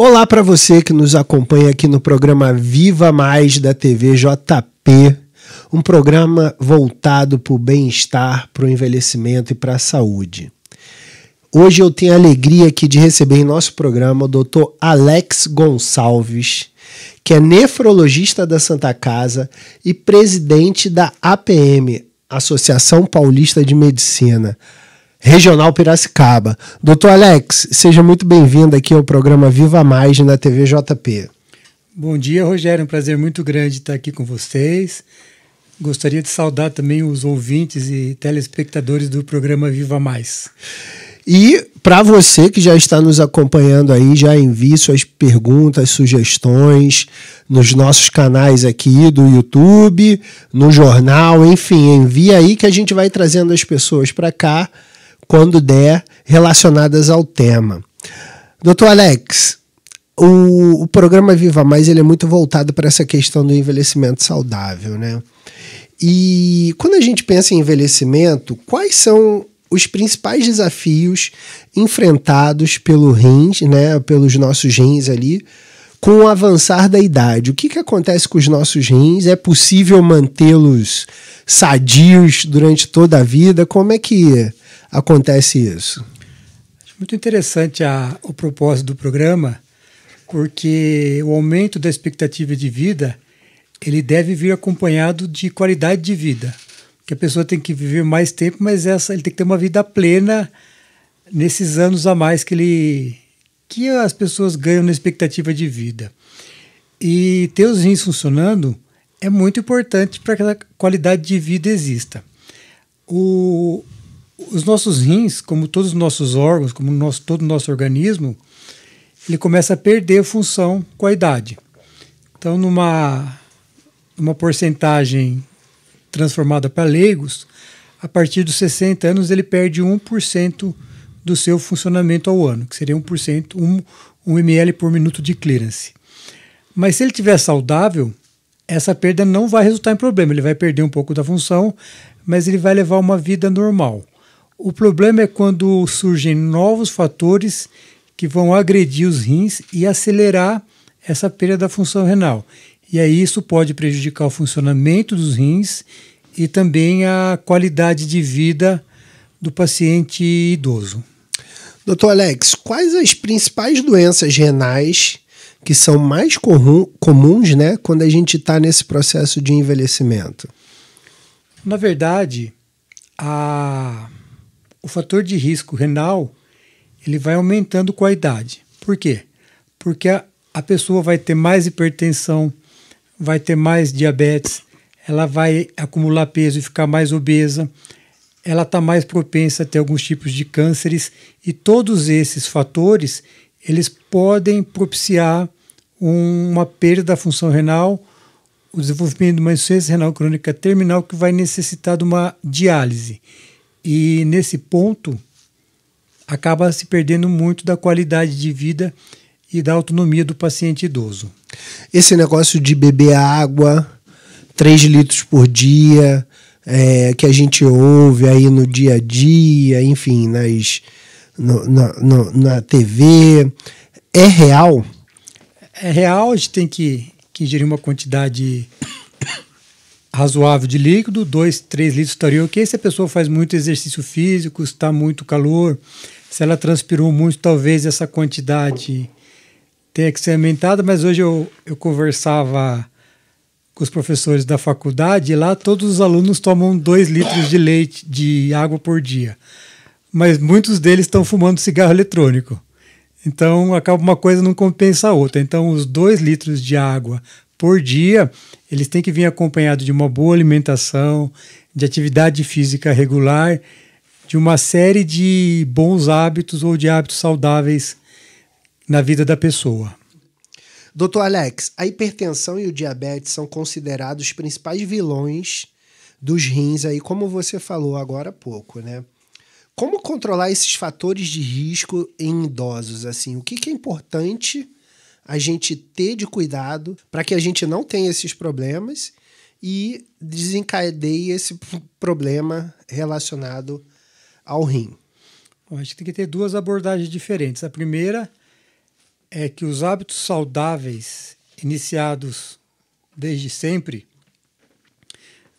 Olá para você que nos acompanha aqui no programa Viva Mais da TV JP, um programa voltado para o bem-estar, para o envelhecimento e para a saúde. Hoje eu tenho a alegria aqui de receber em nosso programa o Dr. Alex Gonçalves, que é nefrologista da Santa Casa e presidente da APM, Associação Paulista de Medicina, Regional Piracicaba. Doutor Alex, seja muito bem-vindo aqui ao programa Viva Mais na TV JP. Bom dia, Rogério. Um prazer muito grande estar aqui com vocês. Gostaria de saudar também os ouvintes e telespectadores do programa Viva Mais. E para você que já está nos acompanhando aí, já envie suas perguntas, sugestões nos nossos canais aqui do YouTube, no jornal, enfim, envie aí que a gente vai trazendo as pessoas para cá quando der, relacionadas ao tema. Doutor Alex, o programa Viva Mais ele é muito voltado para essa questão do envelhecimento saudável, né? E quando a gente pensa em envelhecimento, quais são os principais desafios enfrentados pelo rins, né, pelos nossos rins ali, com o avançar da idade? O que acontece com os nossos rins? É possível mantê-los sadios durante toda a vida? Como é que acontece isso? Acho muito interessante o propósito do programa, porque o aumento da expectativa de vida ele deve vir acompanhado de qualidade de vida. Porque a pessoa tem que viver mais tempo, mas ele tem que ter uma vida plena nesses anos a mais que as pessoas ganham na expectativa de vida. E ter os rins funcionando é muito importante para que a qualidade de vida exista. Os nossos rins, como todos os nossos órgãos, como todo o nosso organismo, ele começa a perder a função com a idade. Então, numa porcentagem transformada para leigos, a partir dos 60 anos ele perde 1% do seu funcionamento ao ano, que seria 1%, 1 ml por minuto de clearance. Mas se ele estiver saudável, essa perda não vai resultar em problema. Ele vai perder um pouco da função, mas ele vai levar uma vida normal. O problema é quando surgem novos fatores que vão agredir os rins e acelerar essa perda da função renal. E aí isso pode prejudicar o funcionamento dos rins e também a qualidade de vida do paciente idoso. Doutor Alex, quais as principais doenças renais que são mais comuns, né, quando a gente está nesse processo de envelhecimento? Na verdade, o fator de risco renal ele vai aumentando com a idade. Por quê? Porque a pessoa vai ter mais hipertensão, vai ter mais diabetes, ela vai acumular peso e ficar mais obesa, ela está mais propensa a ter alguns tipos de cânceres, e todos esses fatores eles podem propiciar uma perda da função renal, o desenvolvimento de uma insuficiência renal crônica terminal que vai necessitar de uma diálise. E nesse ponto acaba se perdendo muito da qualidade de vida e da autonomia do paciente idoso. Esse negócio de beber água, 3 litros por dia, que a gente ouve aí no dia a dia, enfim, na TV, é real? É real, a gente tem que ingerir uma quantidade razoável de líquido, 2, 3 litros estaria ok. Se a pessoa faz muito exercício físico, está muito calor, se ela transpirou muito, talvez essa quantidade tenha que ser aumentada, mas hoje eu conversava com os professores da faculdade e lá todos os alunos tomam 2 litros de água por dia, mas muitos deles estão fumando cigarro eletrônico. Então, acaba uma coisa não compensa a outra. Então, os 2 litros de água por dia, eles têm que vir acompanhados de uma boa alimentação, de atividade física regular, de uma série de bons hábitos ou de hábitos saudáveis na vida da pessoa. Doutor Alex, a hipertensão e o diabetes são considerados os principais vilões dos rins, aí, como você falou agora há pouco, né? Como controlar esses fatores de risco em idosos? Assim, o que é importante a gente ter de cuidado para que a gente não tenha esses problemas e desencadeie esse problema relacionado ao rim? Bom, acho que tem que ter 2 abordagens diferentes. A primeira é que os hábitos saudáveis iniciados desde sempre,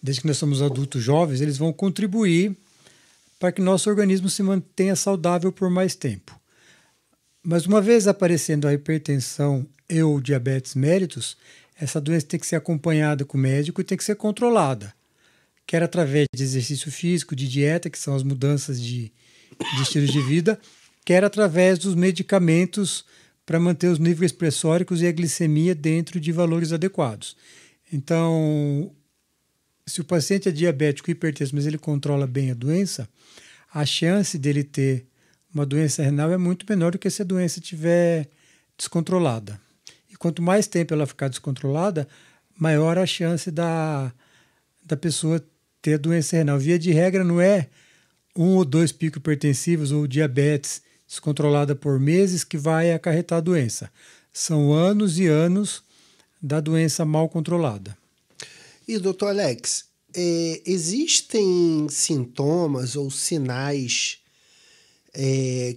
desde que nós somos adultos jovens, eles vão contribuir para que nosso organismo se mantenha saudável por mais tempo. Mas uma vez aparecendo a hipertensão e ou diabetes mellitus, essa doença tem que ser acompanhada com o médico e tem que ser controlada, quer através de exercício físico, de dieta, que são as mudanças de estilo de vida, quer através dos medicamentos para manter os níveis pressóricos e a glicemia dentro de valores adequados. Então, se o paciente é diabético e hipertenso, mas ele controla bem a doença, a chance dele ter uma doença renal é muito menor do que se a doença estiver descontrolada. E quanto mais tempo ela ficar descontrolada, maior a chance da pessoa ter a doença renal. Via de regra, não é 1 ou 2 picos hipertensivos ou diabetes descontrolada por meses que vai acarretar a doença. São anos e anos da doença mal controlada. E, doutor Alex, existem sintomas ou sinais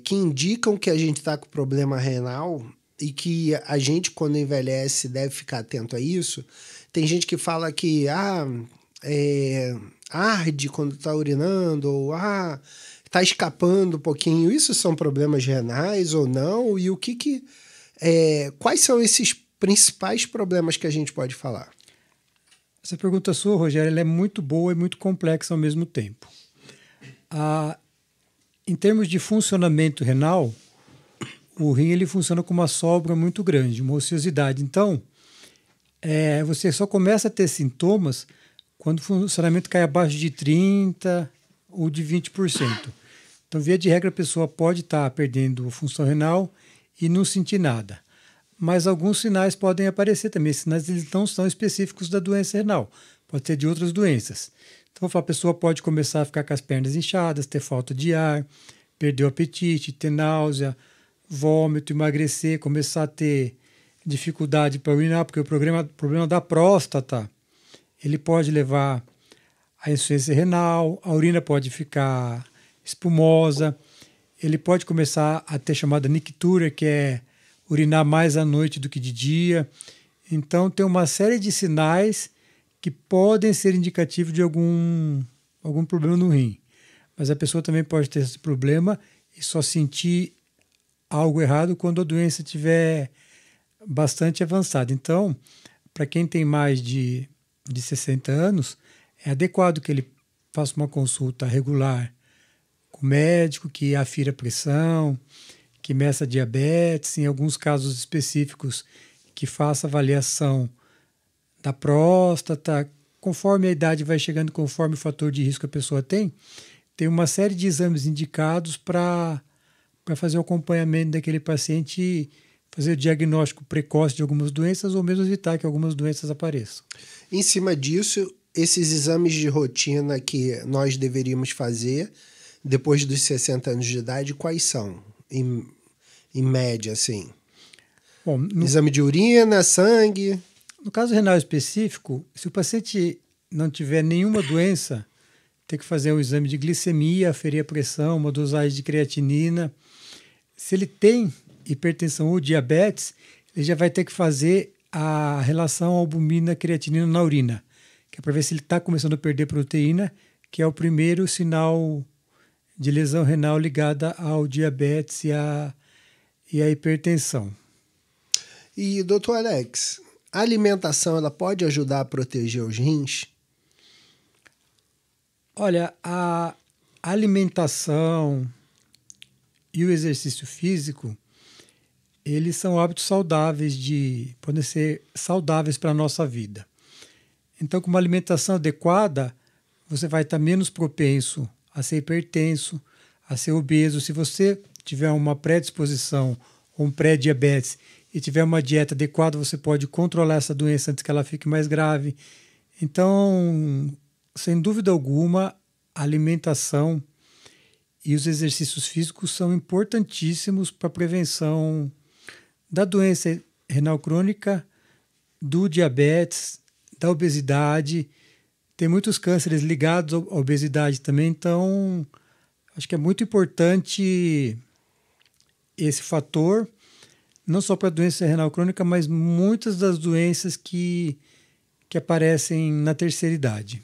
que indicam que a gente está com problema renal e que a gente, quando envelhece, deve ficar atento a isso? Tem gente que fala que arde quando está urinando, ou está escapando um pouquinho. Isso são problemas renais ou não? E quais são esses principais problemas que a gente pode falar? Essa pergunta sua, Rogério, ela é muito boa e muito complexa ao mesmo tempo. Em termos de funcionamento renal, o rim ele funciona com uma sobra muito grande, uma ociosidade. Então, você só começa a ter sintomas quando o funcionamento cai abaixo de 30% ou de 20%. Então, via de regra, a pessoa pode estar perdendo a função renal e não sentir nada. Mas alguns sinais podem aparecer também. Esses sinais eles não são específicos da doença renal. Pode ser de outras doenças. Então, a pessoa pode começar a ficar com as pernas inchadas, ter falta de ar, perder o apetite, ter náusea, vômito, emagrecer, começar a ter dificuldade para urinar, porque o problema da próstata, ele pode levar à insuficiência renal, a urina pode ficar espumosa, ele pode começar a ter chamada nictúria, que é urinar mais à noite do que de dia. Então, tem uma série de sinais que podem ser indicativos de algum problema no rim. Mas a pessoa também pode ter esse problema e só sentir algo errado quando a doença estiver bastante avançada. Então, para quem tem mais de 60 anos, é adequado que ele faça uma consulta regular com o médico, que afira a pressão, que meça a diabetes, em alguns casos específicos, que faça avaliação da próstata. Conforme a idade vai chegando, conforme o fator de risco que a pessoa tem uma série de exames indicados para fazer o acompanhamento daquele paciente e fazer o diagnóstico precoce de algumas doenças ou mesmo evitar que algumas doenças apareçam. Em cima disso, esses exames de rotina que nós deveríamos fazer depois dos 60 anos de idade, quais são? Em média, assim. Bom, exame de urina, sangue. No caso renal específico, se o paciente não tiver nenhuma doença, tem que fazer um exame de glicemia, aferir a pressão, uma dosagem de creatinina. Se ele tem hipertensão ou diabetes, ele já vai ter que fazer a relação albumina-creatinina na urina, que é para ver se ele está começando a perder proteína, que é o primeiro sinal de lesão renal ligada ao diabetes e à hipertensão. E, doutor Alex, a alimentação ela pode ajudar a proteger os rins? Olha, a alimentação e o exercício físico, eles são hábitos saudáveis, podem ser saudáveis para a nossa vida. Então, com uma alimentação adequada, você vai estar menos propenso a ser hipertenso, a ser obeso. Se você tiver uma predisposição ou um pré-diabetes e tiver uma dieta adequada, você pode controlar essa doença antes que ela fique mais grave. Então, sem dúvida alguma, a alimentação e os exercícios físicos são importantíssimos para a prevenção da doença renal crônica, do diabetes, da obesidade. Tem muitos cânceres ligados à obesidade também, então acho que é muito importante esse fator. não só para a doença renal crônica, mas muitas das doenças que aparecem na terceira idade.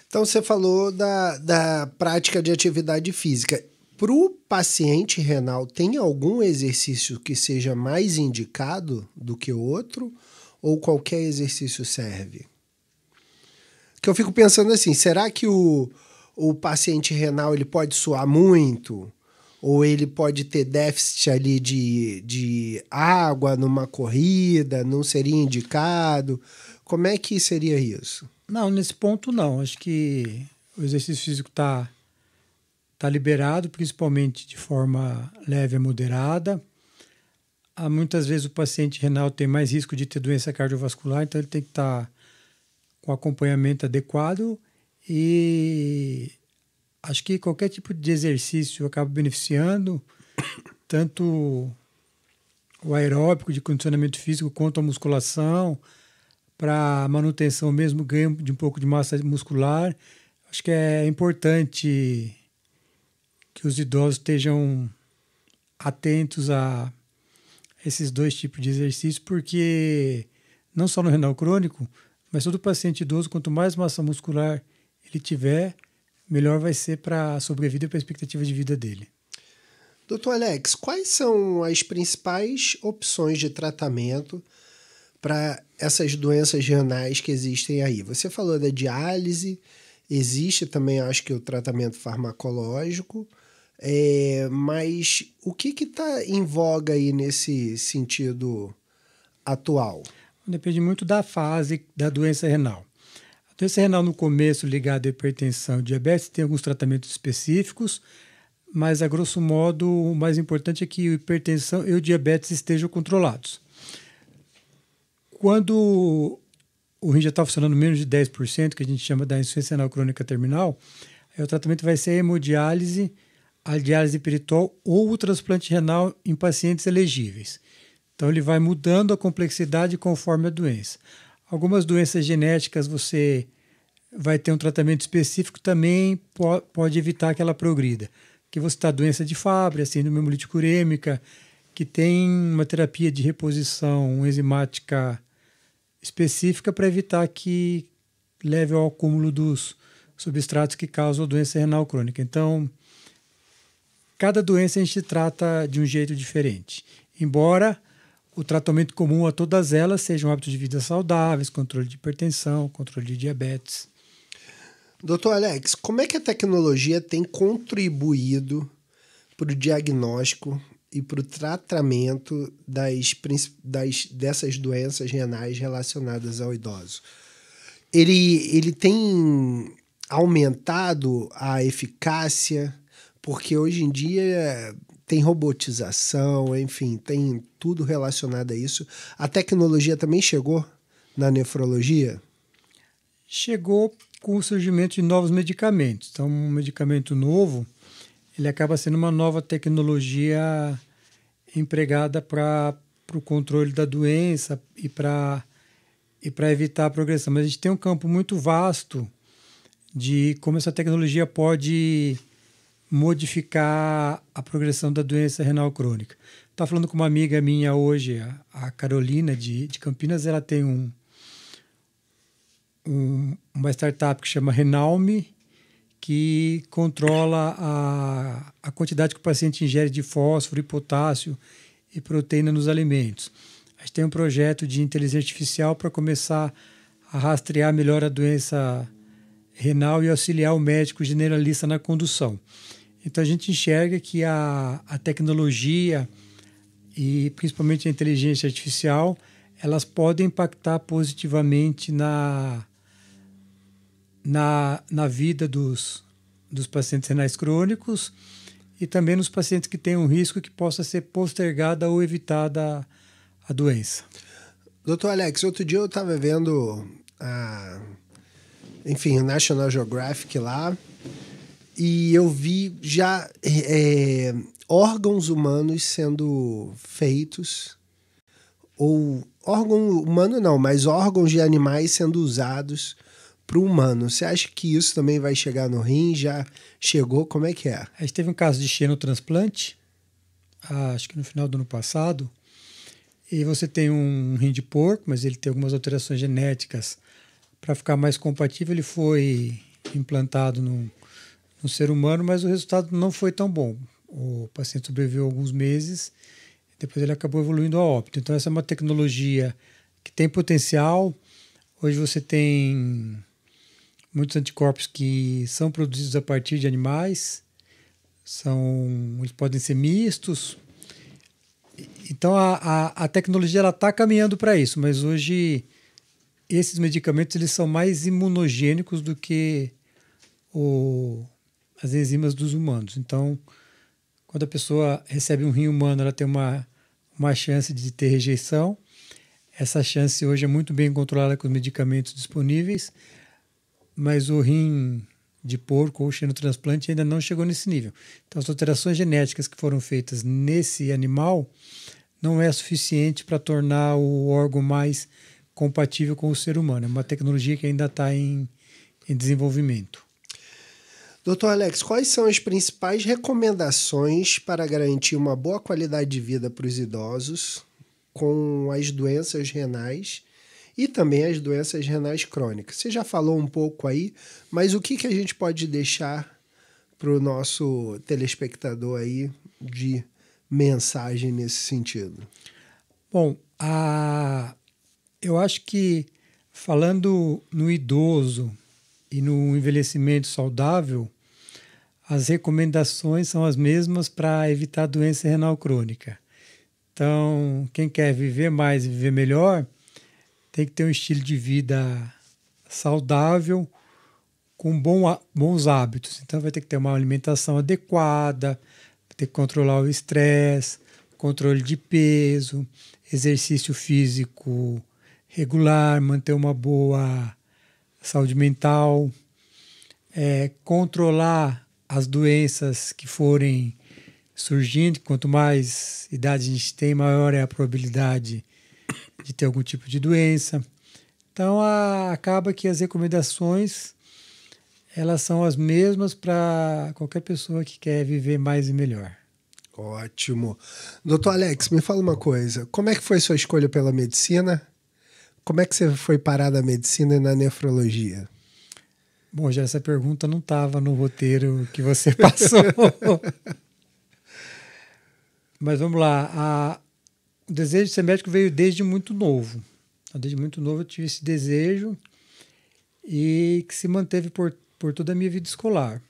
Então, você falou da prática de atividade física. Para o paciente renal, tem algum exercício que seja mais indicado do que o outro? Ou qualquer exercício serve? Que eu fico pensando assim, será que o paciente renal ele pode suar muito? Ou ele pode ter déficit ali de água numa corrida? Não seria indicado? Como é que seria isso? Não, nesse ponto não. Acho que o exercício físico está liberado, principalmente de forma leve a moderada. Muitas vezes o paciente renal tem mais risco de ter doença cardiovascular, então ele tem que estar com acompanhamento adequado e acho que qualquer tipo de exercício acaba beneficiando tanto o aeróbico de condicionamento físico quanto a musculação, para manutenção mesmo, ganho de um pouco de massa muscular. Acho que é importante que os idosos estejam atentos a esses dois tipos de exercício, porque não só no renal crônico, mas todo paciente idoso, quanto mais massa muscular ele tiver, melhor vai ser para a sobrevida e para a expectativa de vida dele. Doutor Alex, quais são as principais opções de tratamento para essas doenças renais que existem aí? Você falou da diálise, existe também, acho que, o tratamento farmacológico, mas o que está em voga aí nesse sentido atual? Depende muito da fase da doença renal. A doença renal no começo, ligada à hipertensão e diabetes, tem alguns tratamentos específicos, mas a grosso modo o mais importante é que a hipertensão e o diabetes estejam controlados. Quando o rim já está funcionando menos de 10%, que a gente chama da insuficiência renal crônica terminal, aí o tratamento vai ser a hemodiálise, a diálise peritol ou o transplante renal em pacientes elegíveis. Então ele vai mudando a complexidade conforme a doença. Algumas doenças genéticas você vai ter um tratamento específico, também pode evitar que ela progrida. Que você está doença de Fabry, síndrome hemolítica urêmica, que tem uma terapia de reposição enzimática específica para evitar que leve ao acúmulo dos substratos que causam a doença renal crônica. Então, cada doença a gente trata de um jeito diferente. Embora o tratamento comum a todas elas sejam hábitos de vida saudáveis, controle de hipertensão, controle de diabetes. Doutor Alex, como é que a tecnologia tem contribuído para o diagnóstico e para o tratamento dessas doenças renais relacionadas ao idoso? Ele tem aumentado a eficácia, porque hoje em dia tem robotização, enfim, tem tudo relacionado a isso. A tecnologia também chegou na nefrologia? Chegou com o surgimento de novos medicamentos. Então, um medicamento novo, ele acaba sendo uma nova tecnologia empregada para o controle da doença e para evitar a progressão. Mas a gente tem um campo muito vasto de como essa tecnologia pode modificar a progressão da doença renal crônica. Estava falando com uma amiga minha hoje, a Carolina, de Campinas. Ela tem uma startup que chama Renalme, que controla a quantidade que o paciente ingere de fósforo e potássio e proteína nos alimentos. A gente tem um projeto de inteligência artificial para começar a rastrear melhor a doença renal e auxiliar o médico generalista na condução. Então a gente enxerga que a tecnologia e principalmente a inteligência artificial, elas podem impactar positivamente na vida dos pacientes renais crônicos e também nos pacientes que têm um risco que possa ser postergada ou evitada a doença. Doutor Alex, outro dia eu estava vendo o National Geographic lá, e eu vi já órgãos humanos sendo feitos, ou órgão humano não, mas órgãos de animais sendo usados para o humano. Você acha que isso também vai chegar no rim? Já chegou? Como é que é? A gente teve um caso de xenotransplante, acho que no final do ano passado, e você tem um rim de porco, mas ele tem algumas alterações genéticas. Para ficar mais compatível, ele foi implantado no ser humano, mas o resultado não foi tão bom. O paciente sobreviveu alguns meses, depois ele acabou evoluindo a óbito. Então, essa é uma tecnologia que tem potencial. Hoje você tem muitos anticorpos que são produzidos a partir de animais, eles podem ser mistos. Então, a tecnologia está caminhando para isso, mas hoje esses medicamentos eles são mais imunogênicos do que as enzimas dos humanos. Então, quando a pessoa recebe um rim humano, ela tem uma chance de ter rejeição. Essa chance hoje é muito bem controlada com os medicamentos disponíveis, mas o rim de porco ou xenotransplante ainda não chegou nesse nível. Então, as alterações genéticas que foram feitas nesse animal não é suficiente para tornar o órgão mais compatível com o ser humano. É uma tecnologia que ainda está em desenvolvimento. Dr. Alex, quais são as principais recomendações para garantir uma boa qualidade de vida para os idosos com as doenças renais e também as doenças renais crônicas? Você já falou um pouco aí, mas o que a gente pode deixar para o nosso telespectador aí de mensagem nesse sentido? Bom, eu acho que falando no idoso e no envelhecimento saudável, as recomendações são as mesmas para evitar doença renal crônica. Então, quem quer viver mais e viver melhor, tem que ter um estilo de vida saudável, com bons hábitos. Então, vai ter que ter uma alimentação adequada, vai ter que controlar o estresse, controle de peso, exercício físico regular, manter uma boa saúde mental, controlar as doenças que forem surgindo. Quanto mais idade a gente tem, maior é a probabilidade de ter algum tipo de doença. Então, acaba que as recomendações elas são as mesmas para qualquer pessoa que quer viver mais e melhor. Ótimo. Doutor Alex, me fala uma coisa. Como é que foi sua escolha pela medicina? Como é que você foi parar na medicina e na nefrologia? Bom, já essa pergunta não estava no roteiro que você passou. Mas vamos lá. O desejo de ser médico veio desde muito novo. Desde muito novo eu tive esse desejo e que se manteve por toda a minha vida escolar.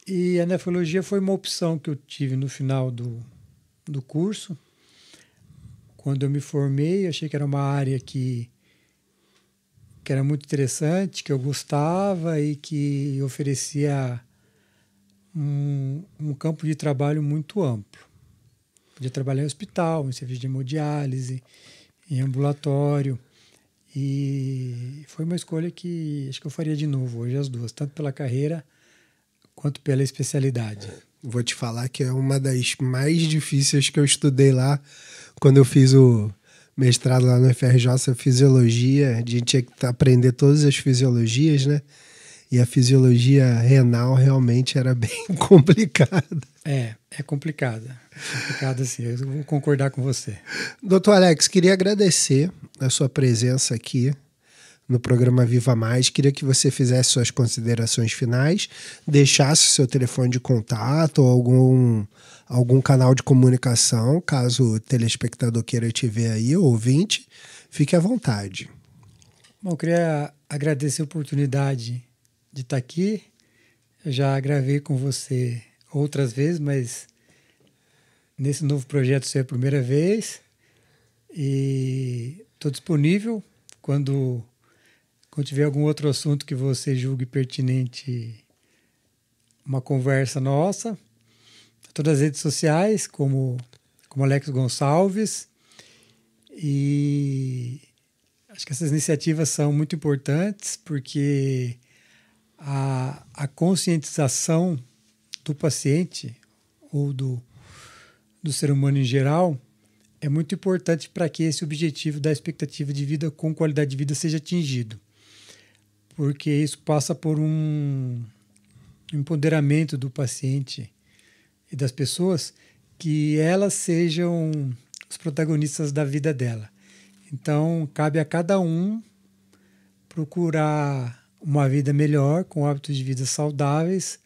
E a nefrologia foi uma opção que eu tive no final do curso. Quando eu me formei, eu achei que era uma área que era muito interessante, que eu gostava e que oferecia um campo de trabalho muito amplo. Podia trabalhar em hospital, em serviço de hemodiálise, em ambulatório. E foi uma escolha que acho que eu faria de novo hoje, as duas, tanto pela carreira quanto pela especialidade. Vou te falar que é uma das mais difíceis que eu estudei lá, quando eu fiz o mestrado lá no FRJ, fisiologia. A gente tinha que aprender todas as fisiologias, né? E a fisiologia renal realmente era bem complicada. É complicada. Complicada, sim. Eu vou concordar com você. Doutor Alex, queria agradecer a sua presença aqui no programa Viva Mais. Queria que você fizesse suas considerações finais, deixasse seu telefone de contato ou algum canal de comunicação, caso o telespectador queira te ver aí, ou ouvinte, fique à vontade. Bom, eu queria agradecer a oportunidade de estar aqui. Eu já gravei com você outras vezes, mas nesse novo projeto isso é a primeira vez. E estou disponível quando tiver algum outro assunto que você julgue pertinente, uma conversa nossa. Todas as redes sociais, como Alex Gonçalves. E acho que essas iniciativas são muito importantes porque a conscientização do paciente ou do ser humano em geral é muito importante para que esse objetivo da expectativa de vida com qualidade de vida seja atingido. Porque isso passa por um empoderamento do paciente e das pessoas que elas sejam os protagonistas da vida dela. Então, cabe a cada um procurar uma vida melhor, com hábitos de vida saudáveis,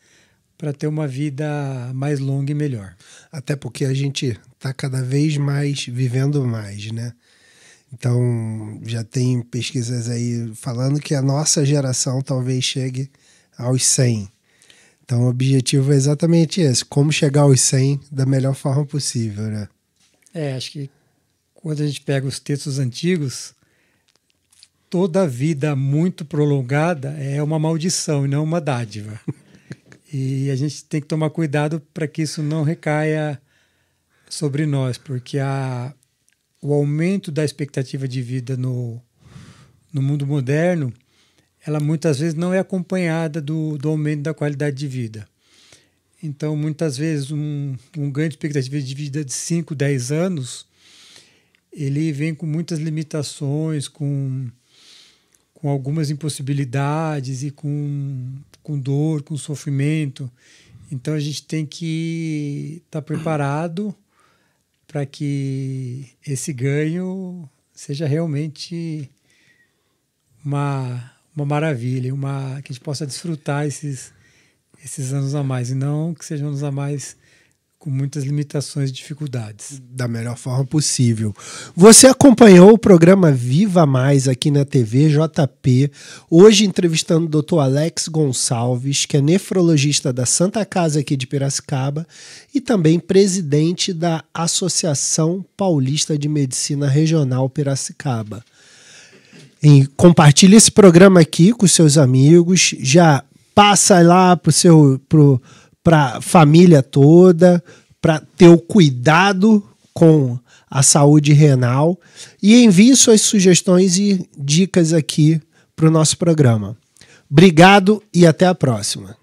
para ter uma vida mais longa e melhor. Até porque a gente está cada vez mais vivendo mais, né? Então, já tem pesquisas aí falando que a nossa geração talvez chegue aos 100. Então, o objetivo é exatamente esse, como chegar aos 100 da melhor forma possível, né? Acho que quando a gente pega os textos antigos, toda vida muito prolongada é uma maldição e não uma dádiva. E a gente tem que tomar cuidado para que isso não recaia sobre nós, porque o aumento da expectativa de vida no mundo moderno, ela muitas vezes não é acompanhada do aumento da qualidade de vida. Então, muitas vezes, um ganho de expectativa de vida de 5, 10 anos, ele vem com muitas limitações, com algumas impossibilidades e com dor, com sofrimento. Então, a gente tem que estar preparado para que esse ganho seja realmente uma maravilha, que a gente possa desfrutar esses anos a mais, e não que sejam anos a mais com muitas limitações e dificuldades. Da melhor forma possível. Você acompanhou o programa Viva Mais aqui na TV JP, hoje entrevistando o Dr. Alex Gonçalves, que é nefrologista da Santa Casa aqui de Piracicaba e também presidente da Associação Paulista de Medicina Regional Piracicaba. E compartilhe esse programa aqui com seus amigos, já passa lá para a família toda, para ter o cuidado com a saúde renal e envie suas sugestões e dicas aqui para o nosso programa. Obrigado e até a próxima.